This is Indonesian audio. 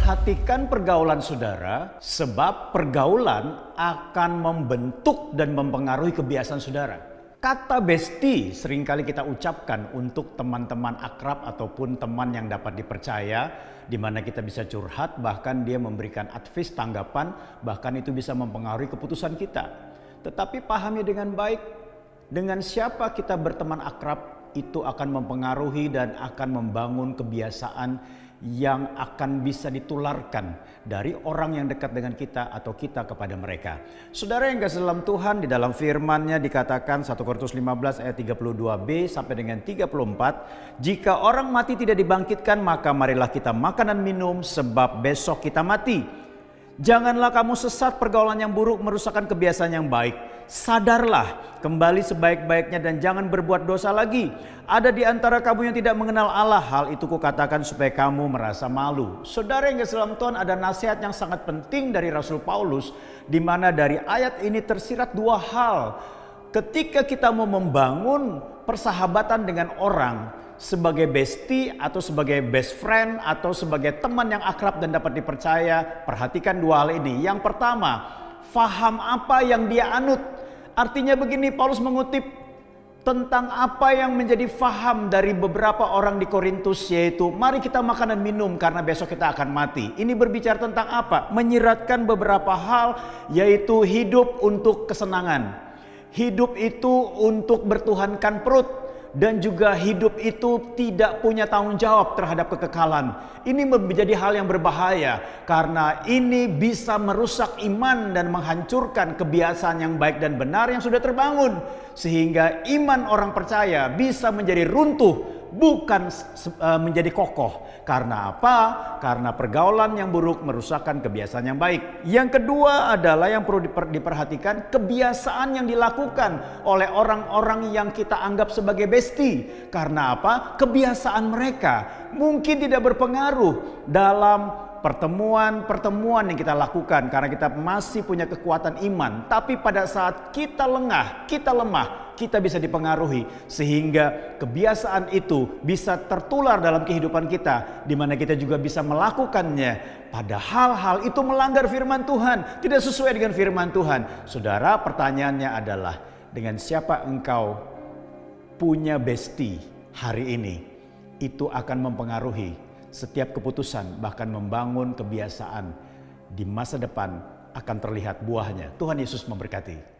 Perhatikan pergaulan saudara, sebab pergaulan akan membentuk dan mempengaruhi kebiasaan saudara. Kata bestie seringkali kita ucapkan untuk teman-teman akrab ataupun teman yang dapat dipercaya, di mana kita bisa curhat, bahkan dia memberikan advice, tanggapan, bahkan itu bisa mempengaruhi keputusan kita. Tetapi pahami dengan baik, dengan siapa kita berteman akrab itu akan mempengaruhi dan akan membangun kebiasaan yang akan bisa ditularkan dari orang yang dekat dengan kita atau kita kepada mereka. Saudara yang kasih dalam Tuhan, di dalam firman-Nya dikatakan 1 Korintus 15 ayat 32b sampai dengan 34, jika orang mati tidak dibangkitkan, maka marilah kita makan dan minum, sebab besok kita mati. Janganlah kamu sesat, pergaulan yang buruk merusakkan kebiasaan yang baik. Sadarlah, kembali sebaik-baiknya dan jangan berbuat dosa lagi. Ada di antara kamu yang tidak mengenal Allah, hal itu kukatakan supaya kamu merasa malu. Saudara yang kasih dalam Tuhan, ada nasihat yang sangat penting dari Rasul Paulus, di mana dari ayat ini tersirat dua hal. Ketika kita mau membangun persahabatan dengan orang, sebagai bestie atau sebagai best friend atau sebagai teman yang akrab dan dapat dipercaya, perhatikan dua hal ini. Yang pertama, faham apa yang dia anut. Artinya begini, Paulus mengutip tentang apa yang menjadi faham dari beberapa orang di Korintus, yaitu mari kita makan dan minum karena besok kita akan mati. Ini berbicara tentang apa? Menyiratkan beberapa hal, yaitu hidup untuk kesenangan, hidup itu untuk bertuhankan perut, dan juga hidup itu tidak punya tanggung jawab terhadap kekekalan. Ini menjadi hal yang berbahaya karena ini bisa merusak iman dan menghancurkan kebiasaan yang baik dan benar yang sudah terbangun. Sehingga iman orang percaya bisa menjadi runtuh, bukan menjadi kokoh. Karena apa? Karena pergaulan yang buruk merusakkan kebiasaan yang baik. Yang kedua adalah yang perlu diperhatikan, kebiasaan yang dilakukan oleh orang-orang yang kita anggap sebagai bestie. Karena apa? Kebiasaan mereka mungkin tidak berpengaruh dalam pertemuan-pertemuan yang kita lakukan karena kita masih punya kekuatan iman. Tapi pada saat kita lengah, kita lemah, kita bisa dipengaruhi sehingga kebiasaan itu bisa tertular dalam kehidupan kita, di mana kita juga bisa melakukannya. Padahal hal itu melanggar firman Tuhan, tidak sesuai dengan firman Tuhan. Saudara, pertanyaannya adalah dengan siapa engkau punya bestie hari ini? Itu akan mempengaruhi setiap keputusan, bahkan membangun kebiasaan di masa depan akan terlihat buahnya. Tuhan Yesus memberkati.